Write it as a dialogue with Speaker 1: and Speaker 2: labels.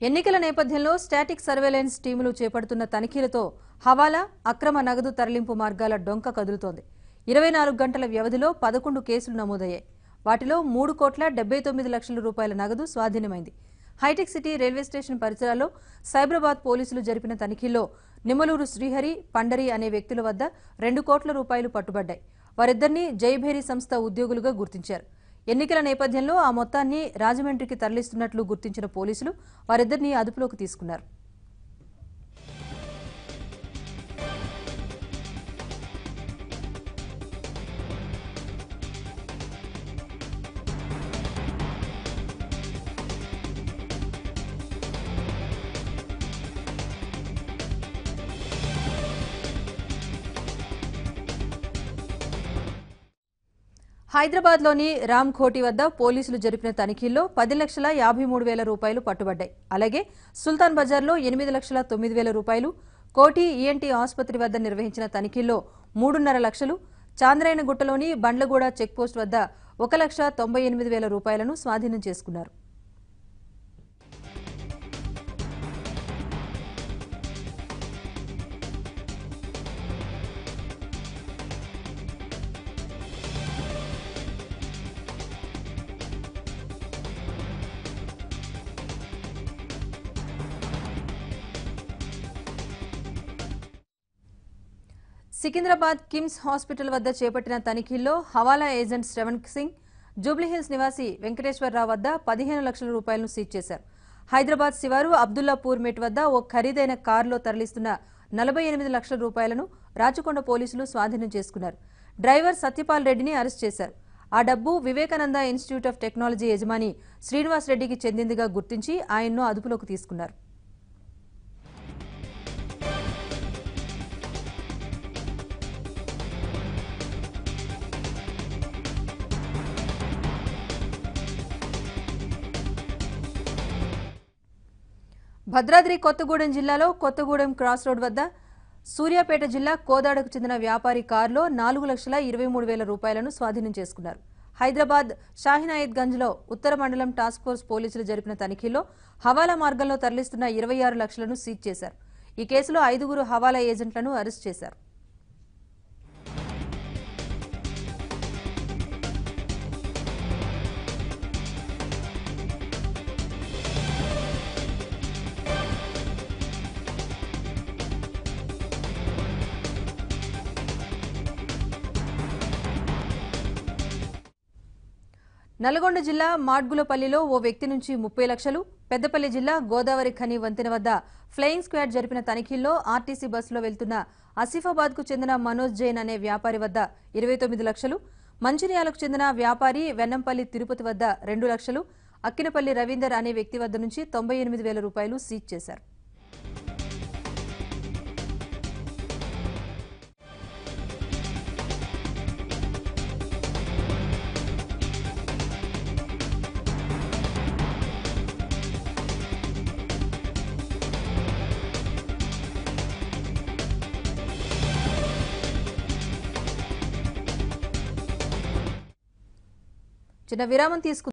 Speaker 1: ఎన్నికల నేపథ్యంలో static surveillance టీములు చేపడుతున్న తనిఖీలతో హవాలా అక్రమ నగదు తరలింపు మార్గాల డొంక కదులుతోంది. 24 గంటల వ్యవధిలో 11 కేసులు నమోదయ్యాయి. వాటిలో 3,79 లక్షల రూపాయల నగదు స్వాధీనమైంది. హైటెక్ సిటీ రైల్వే స్టేషన్ పరిసరాల్లో సైబరాబాద్ పోలీసులు జరిపిన తనిఖీల్లో నిమ్మలూరు శ్రీహరి, పండరి అనే వ్యక్తుల వద్ద 2 కోట్ల రూపాయలు పట్టుబడ్డాయి. వారిద్దరిని జైభేరి సంస్థ ఉద్యోగులుగా గుర్తించారు. ఎన్నికల నేపథ్యంలో ఆ మొత్తాన్ని రాజమండ్రికి తరలిస్తున్నట్లు గుర్తించిన పోలీసులు వారిద్దరిని అదుపులోకి తీసుకున్నారు. హైదరాబాద్లోని రామ్ కోటి వద్ద పోలీసులు జరిపిన తనిఖీల్లో 10,53,000 రూపాయలు పట్టుబడ్డాయి. అలాగే సుల్తాన్ బజార్లో 8,09,000 రూపాయలు, కోటి ఈఎన్టీ ఆసుపత్రి వద్ద నిర్వహించిన తనిఖీల్లో 3.5 లక్షలు, చాంద్రాయణగుట్టలోని బండ్లగూడ చెక్పోస్ట్ వద్ద 1,98,000 రూపాయలను స్వాధీనం చేసుకున్నారు. సికింద్రాబాద్ కిమ్స్ హాస్పిటల్ వద్ద చేపట్టిన తనిఖీల్లో హవాలా ఏజెంట్ శ్రవణ్ సింగ్, జూబ్లీహిల్స్ నివాసి వెంకటేశ్వరరావు వద్ద 15 లక్షల రూపాయలను సీజ్ చేశారు. హైదరాబాద్ శివారు అబ్దుల్లాపూర్ మెట్ వద్ద ఓ ఖరీదైన కారులో తరలిస్తున్న 48 లక్షల రూపాయలను రాచకొండ పోలీసులు స్వాధీనం చేసుకున్నారు. డ్రైవర్ సత్యపాల్ రెడ్డిని అరెస్ట్ చేశారు. ఆ డబ్బు వివేకానంద ఇన్స్టిట్యూట్ ఆఫ్ టెక్నాలజీ యజమాని శ్రీనివాస్ రెడ్డికి చెందిందిగా గుర్తించి ఆయన్ను అదుపులోకి తీసుకున్నారు. భద్రాద్రి కొత్తగూడెం జిల్లాలో కొత్తగూడెం క్రాస్ రోడ్ వద్ద సూర్యాపేట జిల్లా కోదాడకు చెందిన వ్యాపారి కారులో 4,23,000 రూపాయలను స్వాధీనం చేసుకున్నారు. హైదరాబాద్ షాహినాయత్ గంజ్లో ఉత్తర మండలం టాస్క్ ఫోర్స్ పోలీసులు జరిపిన తనిఖీలో హవాలా మార్గంలో తరలిస్తున్న 26 లక్షలను సీజ్ చేశారు. ఈ కేసులో 5 హవాలా ఏజెంట్లను అరెస్ట్ చేశారు. నల్గొండ జిల్లా మాడ్గులపల్లిలో ఓ వ్యక్తి నుంచి 30 లక్షలు, పెద్దపల్లి జిల్లా గోదావరి ఖని వంతెన వద్ద ఫ్లయింగ్ స్క్వాడ్ జరిపిన తనిఖీల్లో ఆర్టీసీ బస్సులో వెళ్తున్న ఆసిఫాబాద్కు చెందిన మనోజ్ జైన్ అనే వ్యాపారి వద్ద 29 లక్షలు, మంచిర్యాలకు చెందిన వ్యాపారి వెన్నంపల్లి తిరుపతి వద్ద 2 లక్షలు, అక్కినపల్లి రవీందర్ అనే వ్యక్తి వద్ద నుంచి 98,000 రూపాయలు సీజ్ చేశారు. చిన్న విరామం తీసుకు